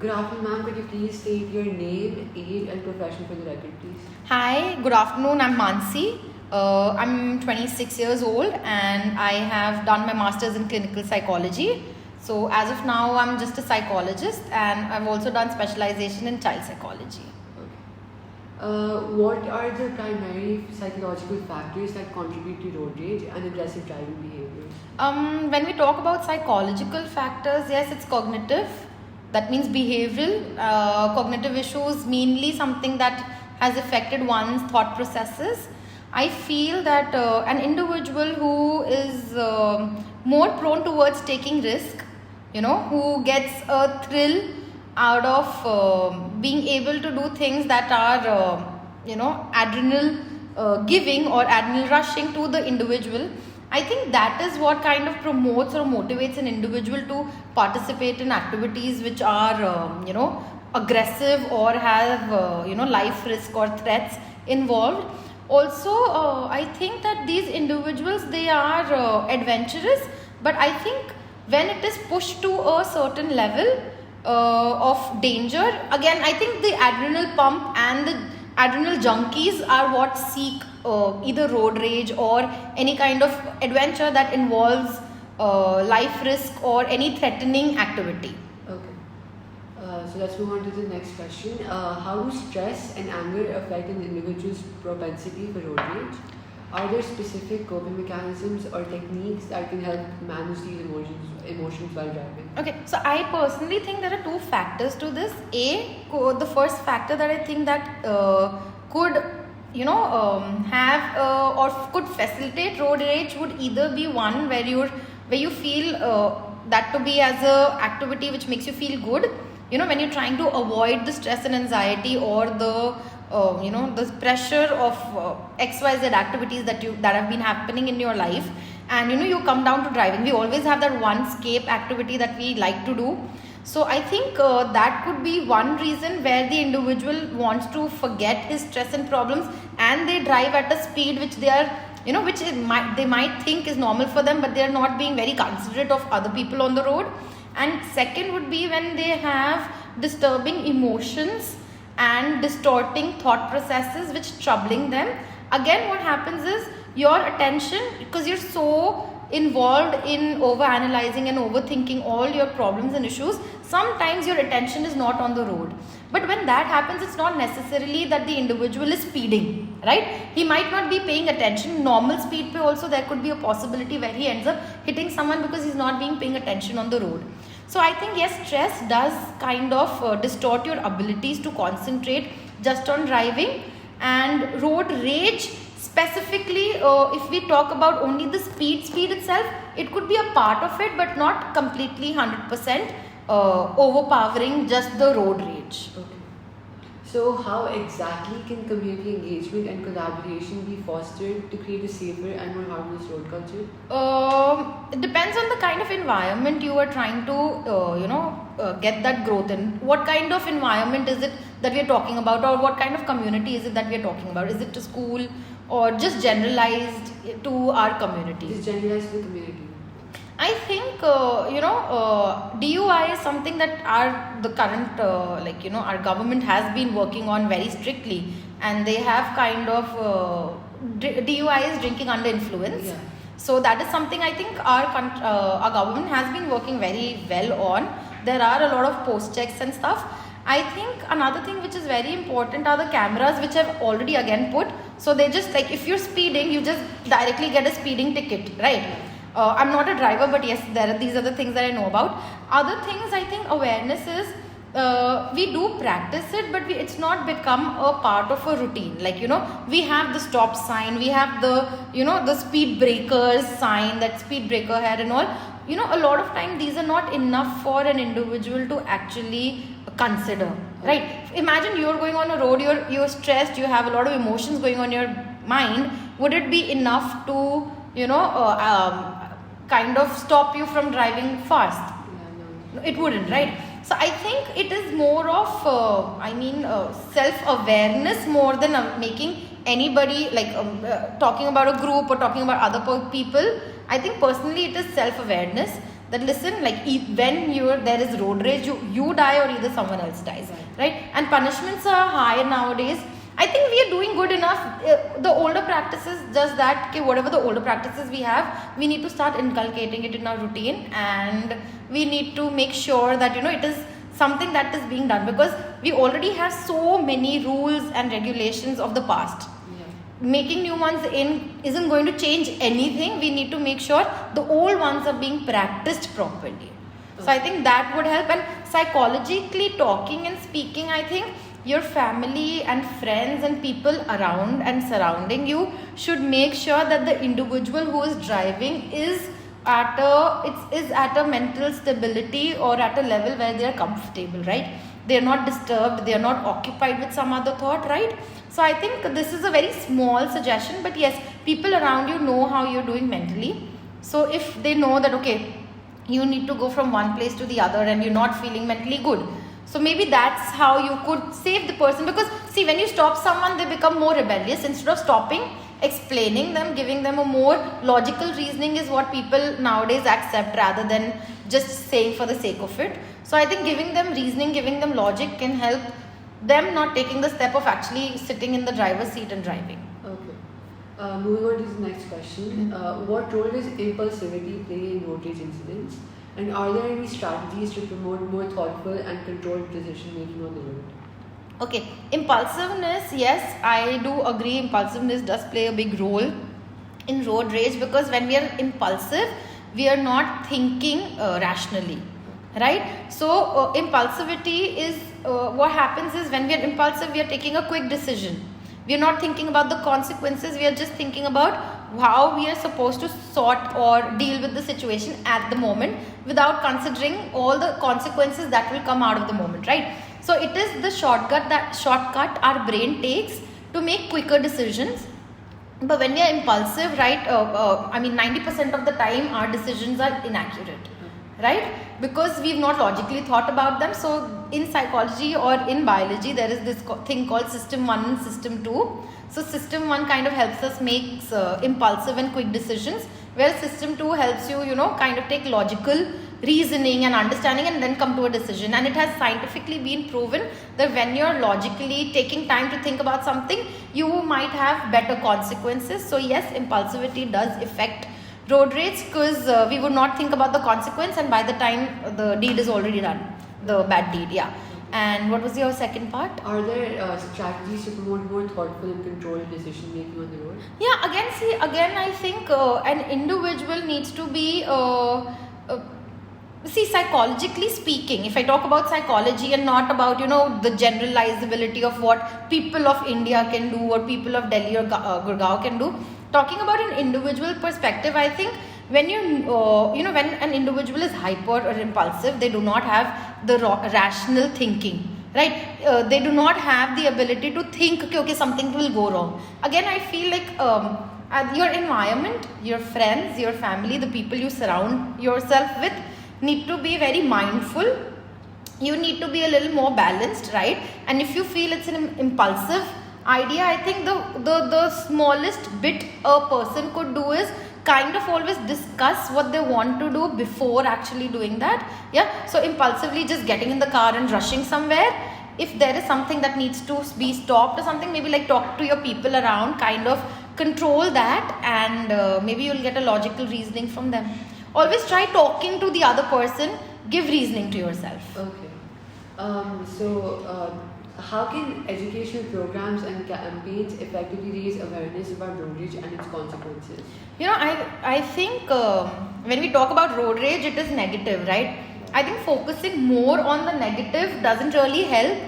Good afternoon, ma'am. Could you please state your name, age, and profession for the record, please? Hi, good afternoon. I'm Mansi. I'm 26 years old and I have done my master's in clinical psychology. So, as of now, I'm just a psychologist and I've also done specialization in child psychology. What are the primary psychological factors that contribute to road rage and aggressive driving behaviors? When we talk about psychological factors, yes, it's cognitive. That means behavioral. Cognitive issues, mainly something that has affected one's thought processes. I feel that an individual who is more prone towards taking risk, who gets a thrill out of being able to do things that are, adrenal giving or adrenal rushing to the individual. I think that is what kind of promotes or motivates an individual to participate in activities which are, aggressive or have, life risk or threats involved. Also, I think that these individuals, they are adventurous, but I think when it is pushed to a certain level of danger, again, I think the adrenal pump and the adrenal junkies are what seek either road rage or any kind of adventure that involves life risk or any threatening activity. Okay. So let's move on to the next question. How do stress and anger affect an individual's propensity for road rage? Are there specific coping mechanisms or techniques that can help manage these emotions while driving? Okay, so I personally think there are two factors to this. The first factor that I think that could have or could facilitate road rage would either be one where you feel that to be as a activity which makes you feel good. When you're trying to avoid the stress and anxiety or the the pressure of XYZ activities that have been happening in your life, and you come down to driving. We always have that one escape activity that we like to do. So I think that could be one reason where the individual wants to forget his stress and problems, and they drive at a speed which they are they might think is normal for them, but they are not being very considerate of other people on the road. And second would be when they have disturbing emotions and distorting thought processes which troubling them. Again, what happens is your attention, because you're so involved in over analyzing and overthinking all your problems and issues, sometimes your attention is not on the road. But when that happens, it's not necessarily that the individual is speeding, right? He might not be paying attention. Normal speed pe also there could be a possibility where he ends up hitting someone because he's not being paying attention on the road. So I think yes, stress does kind of distort your abilities to concentrate just on driving. And road rage specifically, if we talk about only the speed itself, it could be a part of it, but not completely 100% overpowering just the road rage. Okay. So how exactly can community engagement and collaboration be fostered to create a safer and more harmless road culture? It depends on the kind of environment you are trying to, get that growth in. What kind of environment is it that we are talking about, or what kind of community is it that we are talking about? Is it a school or just generalized to our community? Just generalized to the community. I think DUI is something that our government has been working on very strictly, and they have kind of DUI is drinking under influence. Yeah. So that is something I think our government has been working very well on. There are a lot of post checks and stuff. I think another thing which is very important are the cameras which have already again put. So they just like, if you're speeding, you just directly get a speeding ticket, right? I'm not a driver, but yes, these are the things that I know about. Other things, I think awareness is, we do practice it, but it's not become a part of a routine. Like, we have the stop sign, we have the, the speed breakers sign, that speed breaker had and all. A lot of time these are not enough for an individual to actually consider, right? Imagine you're going on a road, you're stressed, you have a lot of emotions going on in your mind. Would it be enough to kind of stop you from driving fast? Yeah, no. It wouldn't, right? So I think it is more of self-awareness more than making anybody talking about a group or talking about other people. I think personally it is self-awareness that listen, like when there is road rage, you die or either someone else dies, right? And punishments are higher nowadays. I think we are doing good enough. The older practices, just that, okay, whatever the older practices we have, we need to start inculcating it in our routine, and we need to make sure that it is something that is being done, because we already have so many rules and regulations of the past. Making new ones isn't going to change anything. We need to make sure the old ones are being practiced properly. So I think that would help. And psychologically talking and speaking, I think your family and friends and people around and surrounding you should make sure that the individual who is driving is at a mental stability or at a level where they are comfortable, right? They are not disturbed, they are not occupied with some other thought, right? So I think this is a very small suggestion, but yes, people around you know how you're doing mentally. So if they know that, okay, you need to go from one place to the other and you're not feeling mentally good, so maybe that's how you could save the person. Because see, when you stop someone, they become more rebellious. Instead of stopping, explaining them, giving them a more logical reasoning is what people nowadays accept, rather than just saying for the sake of it. So I think giving them reasoning, giving them logic can help them not taking the step of actually sitting in the driver's seat and driving. Okay. Moving on to the next question. What role does impulsivity play in road rage incidents? And are there any strategies to promote more thoughtful and controlled decision making on the road? Okay, impulsiveness, yes, I do agree. Impulsiveness does play a big role in road rage, because when we are impulsive, we are not thinking rationally, right? So impulsivity is what happens is, when we are impulsive, we are taking a quick decision. We are not thinking about the consequences. We are just thinking about how we are supposed to sort or deal with the situation at the moment, without considering all the consequences that will come out of the moment, right? So it is the shortcut our brain takes to make quicker decisions. But when we are impulsive, right, 90% of the time our decisions are inaccurate, right? Because we've not logically thought about them. So in psychology or in biology, there is this thing called system 1 and system 2. So system 1 kind of helps us make impulsive and quick decisions, where system 2 helps you, kind of take logical reasoning and understanding and then come to a decision. And it has scientifically been proven that when you're logically taking time to think about something, you might have better consequences. So yes, impulsivity does affect road rage, because we would not think about the consequence, and by the time the deed is already done, the bad deed. Yeah. And what was your second part? Are there strategies to promote more thoughtful and controlled decision making on the road? Yeah, again I think an individual needs to be psychologically speaking, if I talk about psychology and not about the generalizability of what people of India can do or people of Delhi or Gurgaon can do, talking about an individual perspective, I think when when an individual is hyper or impulsive, they do not have the rational thinking, right? They do not have the ability to think, okay, something will go wrong. Again, I feel like your environment, your friends, your family, the people you surround yourself with need to be very mindful. You need to be a little more balanced, right? And if you feel it's an impulsive idea, I think the smallest bit a person could do is kind of always discuss what they want to do before actually doing that. Yeah, so impulsively just getting in the car and rushing somewhere, if there is something that needs to be stopped or something, maybe like talk to your people around, kind of control that, and maybe you'll get a logical reasoning from them. Always try talking to the other person, give reasoning to yourself. Okay. How can educational programs and campaigns effectively raise awareness about road rage and its consequences? I think when we talk about road rage, it is negative, right? I think focusing more on the negative doesn't really help.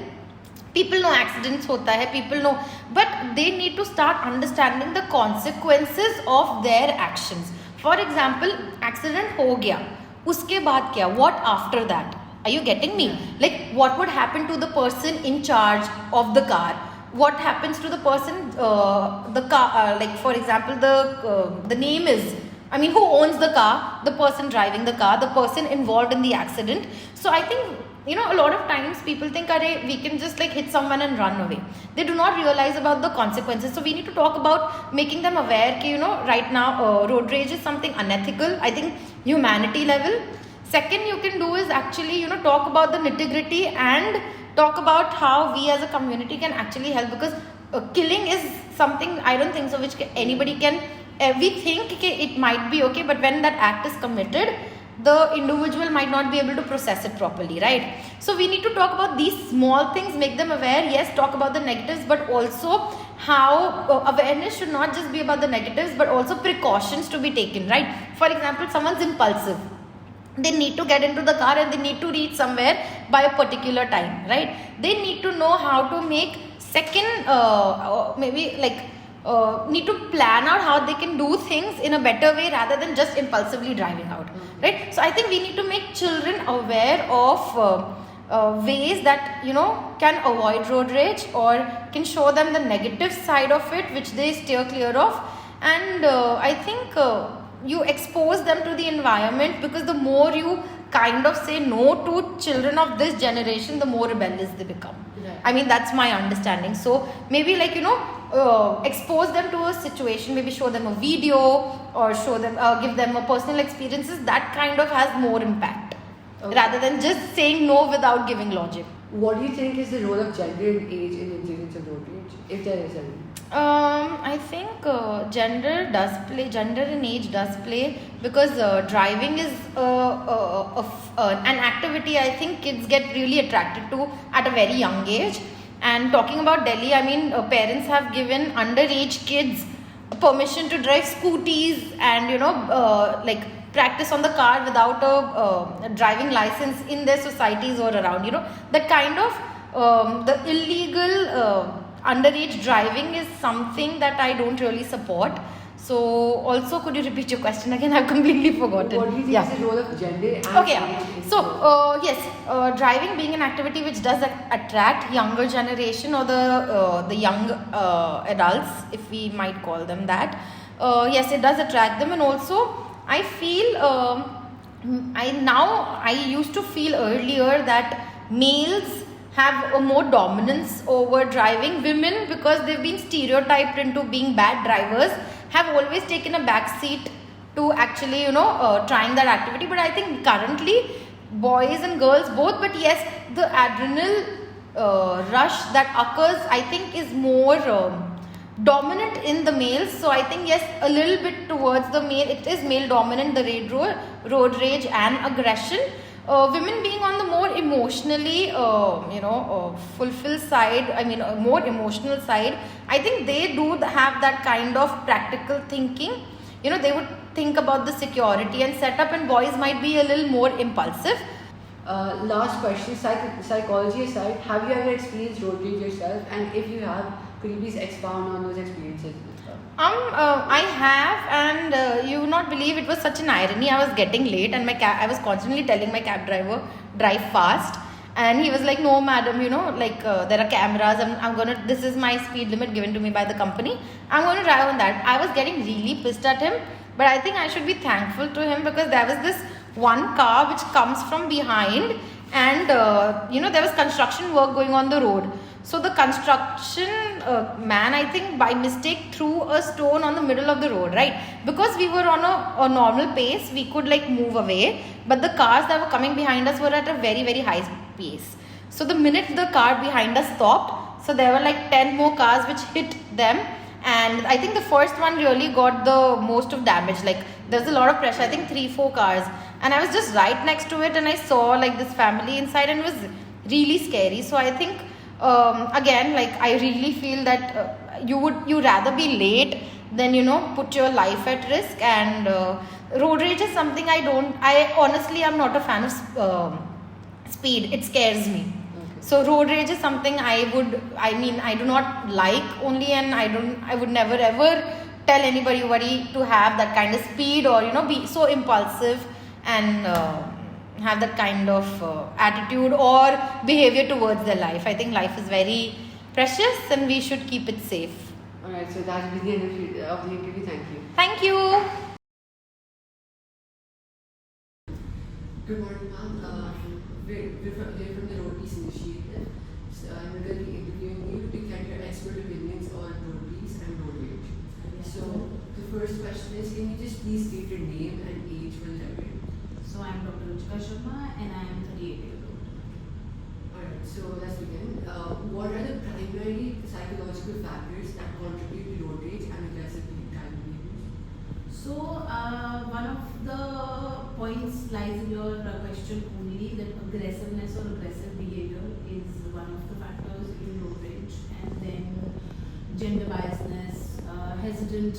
People know accidents hota hai, people know, but they need to start understanding the consequences of their actions. For example, accident ho gaya, uske baad kya? What after that? Are you getting me? Like, what would happen to the person in charge of the car? What happens to the person, the car, like for example, the name is, who owns the car? The person driving the car, the person involved in the accident. So I think, a lot of times people think, we can just like hit someone and run away. They do not realize about the consequences. So we need to talk about making them aware that, right now, road rage is something unethical. I think humanity level, Second you can do is actually, talk about the nitty-gritty and talk about how we as a community can actually help, because killing is something I don't think so which anybody can. We think it might be okay, but when that act is committed, the individual might not be able to process it properly, right? So we need to talk about these small things, make them aware. Yes, talk about the negatives, but also how awareness should not just be about the negatives, but also precautions to be taken, right? For example, someone's impulsive, they need to get into the car and they need to reach somewhere by a particular time, right? They need to know how to make second need to plan out how they can do things in a better way rather than just impulsively driving out, right? So I think we need to make children aware of ways that can avoid road rage, or can show them the negative side of it which they steer clear of. And I think you expose them to the environment, because the more you kind of say no to children of this generation, the more rebellious they become. Right. I mean, that's my understanding. So maybe expose them to a situation, maybe show them a video, or show them give them a personal experiences. That kind of has more impact, rather than just saying no without giving logic. What do you think is the role of gender and age in incidents of road rage, if there is any? I think gender and age does play, because driving is an activity I think kids get really attracted to at a very young age. And talking about Delhi, I mean, parents have given underage kids permission to drive scooties and practice on the car without a driving license in their societies or around. That kind of the illegal underage driving is something that I don't really support. So also, could you repeat your question again? I've completely forgotten. What do you think is the role of gender and Okay, age? so yes, driving being an activity which does attract younger generation, or the young adults, if we might call them that. Yes, it does attract them. And also I feel I used to feel earlier that males have a more dominance over driving. Women, because they've been stereotyped into being bad drivers, have always taken a back seat to actually trying that activity. But I think currently boys and girls both, but yes, the adrenal rush that occurs, I think, is more dominant in the males. So I think yes, a little bit towards the male, it is male dominant, the road rage and aggression. Women being on the more emotionally fulfilled side, I mean more emotional side, I think they do have that kind of practical thinking. They would think about the security and setup, and boys might be a little more impulsive. Last question, psychology aside, have you ever experienced road rage yourself? And if you have, could you please expound on those experiences? I have, and you would not believe, it was such an irony. I was getting late, and I was constantly telling my cab driver, drive fast. And he was like, no madam, there are cameras, this is my speed limit given to me by the company, I'm going to drive on that. I was getting really pissed at him, but I think I should be thankful to him, because there was this one car which comes from behind, and there was construction work going on the road. So the construction man, I think by mistake, threw a stone on the middle of the road, right? Because we were on a normal pace, we could move away, but the cars that were coming behind us were at a very, very high pace. So the minute the car behind us stopped, so there were 10 more cars which hit them, and I think the first one really got the most of damage. There's a lot of pressure, I think 3-4 cars, and I was just right next to it, and I saw this family inside, and it was really scary. So I think again, I really feel that you rather be late than put your life at risk. And road rage is something I honestly am not a fan of speed. It scares me. Okay. So road rage is something I do not like only, and I would never ever tell anybody to have that kind of speed, or be so impulsive and have that kind of attitude or behavior towards their life. I think life is very precious and we should keep it safe. Alright, so that was the end of the interview. Thank you. Thank you. Good morning, ma'am. We're from the Road Peace Initiative. So I'm going to be interviewing you to get your expert opinions on road peace and road rage. So the first question is, can you just please state your name and age for the record? So I'm Dr. Ruchika. Ruchika Sharma, and I am 38 years old. Alright, so let's begin. What are the primary psychological factors that contribute to road rage and aggressive driving behaviors? So, one of the points lies in your question only that aggressiveness or aggressive behavior is one of the factors in road rage, and then gender biasness, hesitant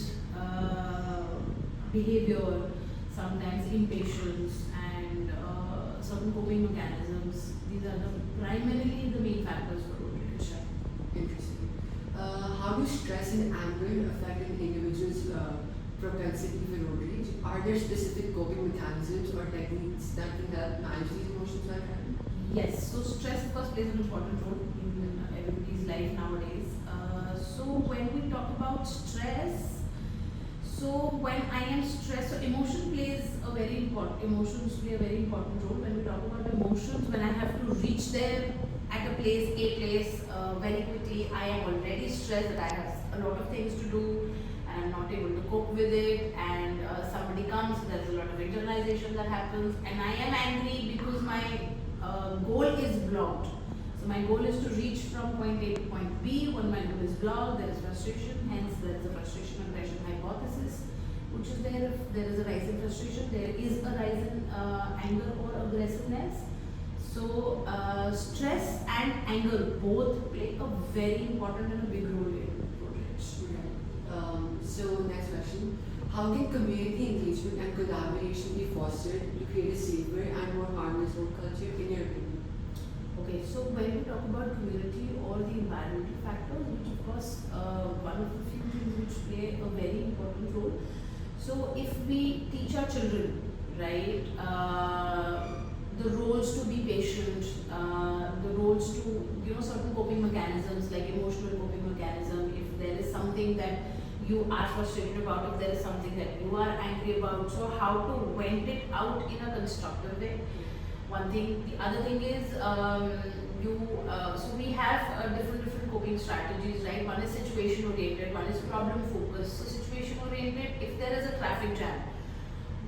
behavior, sometimes impatience, and certain coping mechanisms. These are primarily the main factors for road rage. Interesting. How do stress and anger affect an individual's propensity for road rage? Are there specific coping mechanisms or techniques that can help manage these emotions while driving? Yes, so stress of course plays an important role in everybody's life nowadays. So when we talk about stress, so when I am stressed, so emotions play a very important role. When we talk about emotions, when I have to reach there at a place very quickly, I am already stressed that I have a lot of things to do and I'm not able to cope with it, and somebody comes, there's a lot of internalization that happens, and I am angry because my goal is blocked. So my goal is to reach from point A to point B. When my goal is blocked, there is frustration, hence there is a frustration aggression hypothesis, which is there. If there is a rise in frustration, there is a rise in anger or aggressiveness. So stress and anger both play a very important and a big role in road rage. So next question. How can community engagement and collaboration be fostered to create a safer and more harmless road culture in your opinion? Okay, so when we talk about community or the environmental factors, which of course one of the few things which play a very important role. So if we teach our children, right, the roles to be patient, the roles to, certain coping mechanisms like emotional coping mechanism, if there is something that you are frustrated about, if there is something that you are angry about, so how to vent it out in a constructive way. One thing. The other thing is so we have different coping strategies, right? One is situation oriented, one is problem focused. So situation oriented, if there is a traffic jam,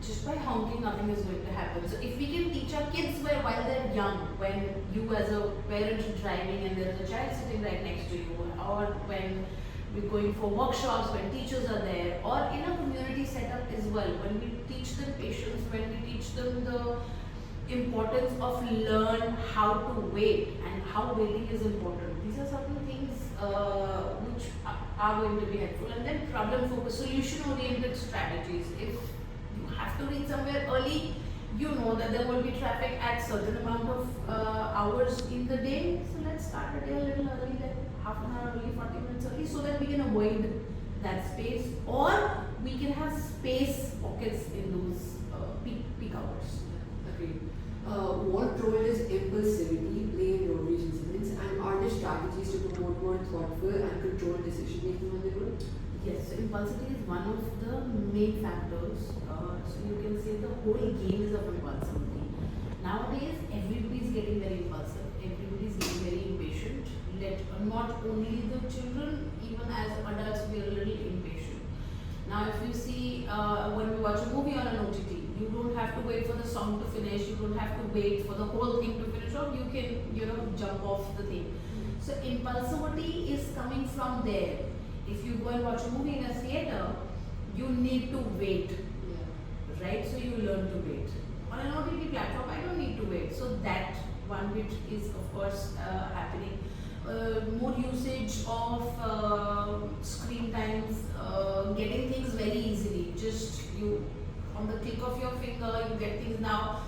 just by honking nothing is going to happen. So if we can teach our kids while they're young, when you as a parent are driving and there is a child sitting right next to you, or when we're going for workshops, when teachers are there, or in a community setup as well, when we teach them patience, when we teach them the importance of learn how to wait and how waiting is important. These are certain things which are going to be helpful. And then problem focused, solution oriented strategies. If you have to reach somewhere early, you know that there will be traffic at certain amount of hours in the day. So let's start the day a little early, like half an hour early, 40 minutes early, so that we can avoid that space, or we can have space pockets in those peak hours. Agreed. What role does impulsivity play in road rage incidents, and are there strategies to promote more thoughtful and controlled decision making on the road? Yes, so impulsivity is one of the main factors. So you can say the whole game is of impulsivity. Nowadays, everybody is getting very impulsive. Everybody is getting very impatient. Not only the children, even as adults, we are a little impatient. Now, if you see when we watch a movie on an OTT, you don't have to wait for the song to finish. You don't have to wait for the whole thing to finish off. You can, jump off the thing. So impulsivity is coming from there. If you go and watch a movie in a theater, you need to wait, right? So you learn to wait. On an OTT platform, I don't need to wait. So that one bit is of course happening. More usage of screen times, getting things very easily. Just you on the click of your finger, you get things now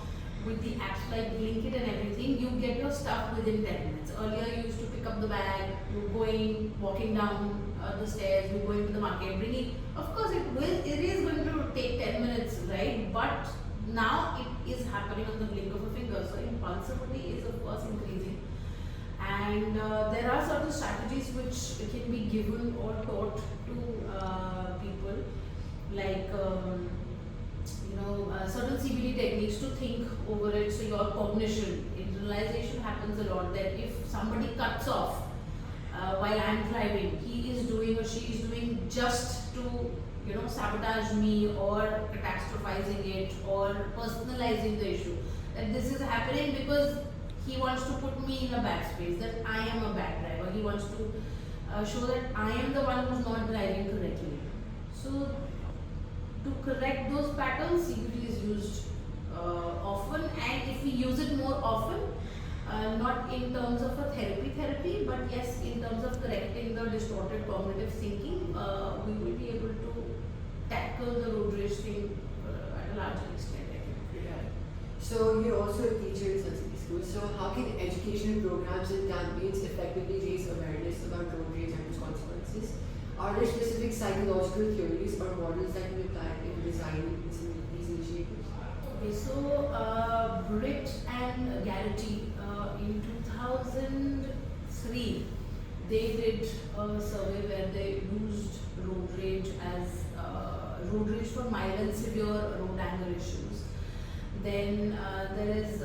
with the apps like Blinkit and everything. You get your stuff within 10 minutes. Earlier, you used to pick up the bag, you going, walking down the stairs, you going to the market, bringing. Of course, it is going to take 10 minutes, right? But now it is happening on the blink of a finger. So impulsivity is of course increasing. And there are certain strategies which can be given or taught to people, like certain CBD techniques to think over it. So your cognition, internalization happens a lot. That if somebody cuts off while I'm driving, he is doing or she is doing just to sabotage me or catastrophizing it or personalizing the issue. that this is happening because he wants to put me in a bad space, that I am a bad driver. He wants to show that I am the one who's not driving correctly. So to correct those patterns, CBT is used often, and if we use it more often, not in terms of a therapy, but yes, in terms of correcting the distorted cognitive thinking, we will be able to tackle the road rage thing at a larger extent, I think. Yeah. So you're also a teacher in Sanskrit school. So how can educational programs and campaigns effectively raise awareness about road rage and its consequences? Are there specific psychological theories or models that can be applied in designing these initiatives? Okay, so Britt and Garrity in 2003, they did a survey where they used road rage as road rage for mild and severe road anger issues. Then there is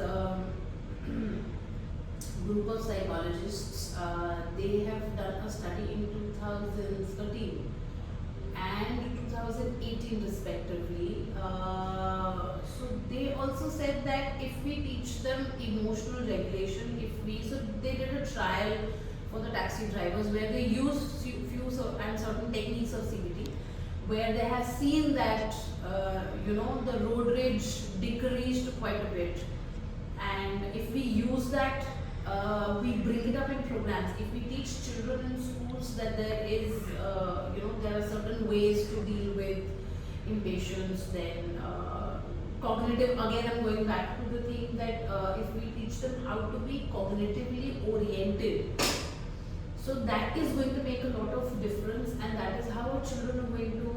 group of psychologists. They have done a study in 2013 and 2018 respectively. So they also said that if we teach them emotional regulation, so they did a trial for the taxi drivers where they used few and certain techniques of CBT, where they have seen that the road rage decreased quite a bit, and if we use that, we bring it up in programs. If we teach children in schools that there is there are certain ways to deal with impatience, then cognitive, again I'm going back to the thing that if we teach them how to be cognitively oriented, so that is going to make a lot of difference, and that is how our children are going to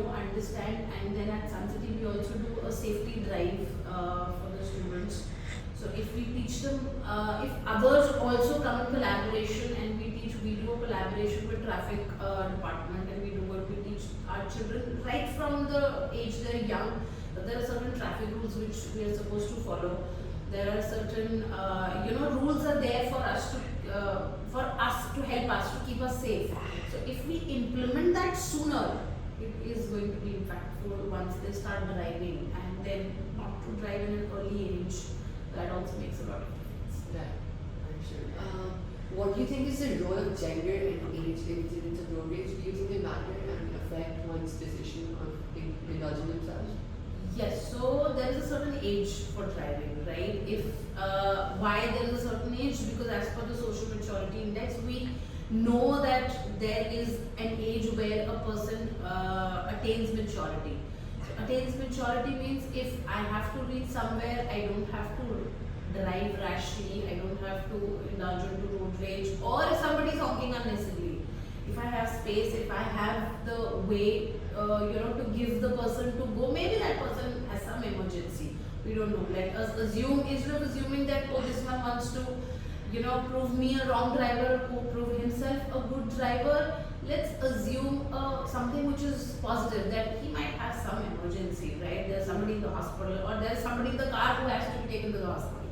understand. And then at Sun City we also do a safety drive for the students. So if we teach them, if others also come in collaboration, and we do a collaboration with traffic department, and we teach our children right from the age they're young. There are certain traffic rules which we are supposed to follow. There are certain rules are there for us to help us to keep us safe. So if we implement that sooner, it is going to be impactful once they start driving, and then not to drive in an early age. That also makes a lot of difference. Right, I'm sure. What do you think is the role of gender and age in incidents of road rage? Do you think they matter and affect one's decision of indulging themselves? Yes, so there is a certain age for driving, right? If why there is a certain age? Because as per the social maturity index, we know that there is an age where a person attains maturity. So attains maturity means if I have to reach somewhere, I don't have to drive rashly, I don't have to indulge into road rage, or if somebody is honking unnecessarily. If I have space, if I have the way, to give the person to go, maybe that person has some emergency. We don't know. Let us assume, instead of assuming that, oh, this one wants to, prove me a wrong driver, or prove himself a good driver. Let's assume something which is positive, that he might have some emergency, right? There's somebody in the hospital, or there's somebody in the car who has to be taken to the hospital,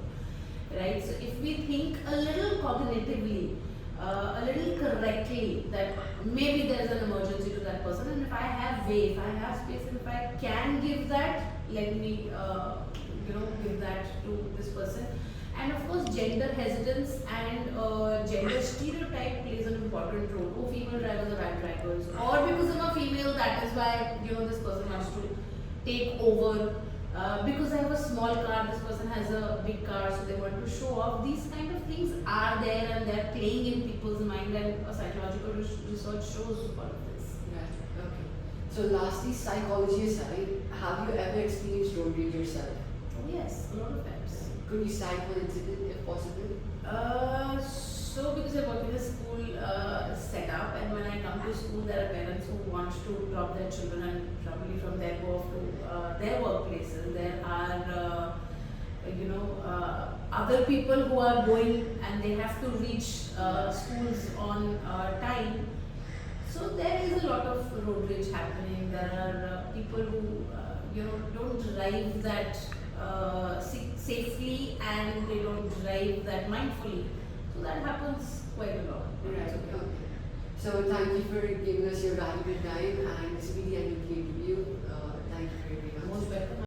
right? So if we think a little cognitively, a little correctly, that maybe there's an emergency to that person, and if I have way, if I have space, and if I can give that, let me give that to this person. And of course, gender hesitance and gender stereotype plays an important role. Oh, female drivers are bad drivers, or because I'm a female, that is why this person wants to take over. Because I have a small car, this person has a big car, so they want to show off. These kind of things are there, and they're playing in people's mind, and psychological research shows all of this. Right, okay. So lastly, psychology aside, have you ever experienced road rage yourself? Oh yes, a lot of times. Could you cite one incident if possible? So because I work in a school setup, and when I come to school, there are parents who want to drop their children and probably from their go off to their workplaces. There are other people who are going and they have to reach schools on time. So there is a lot of road rage happening. There are people who don't drive that safely, and they don't drive that mindfully. So that happens quite a lot. Right, okay. So thank you for giving us your valuable time, and this will be the end of the interview. Thank you for being on. Most welcome.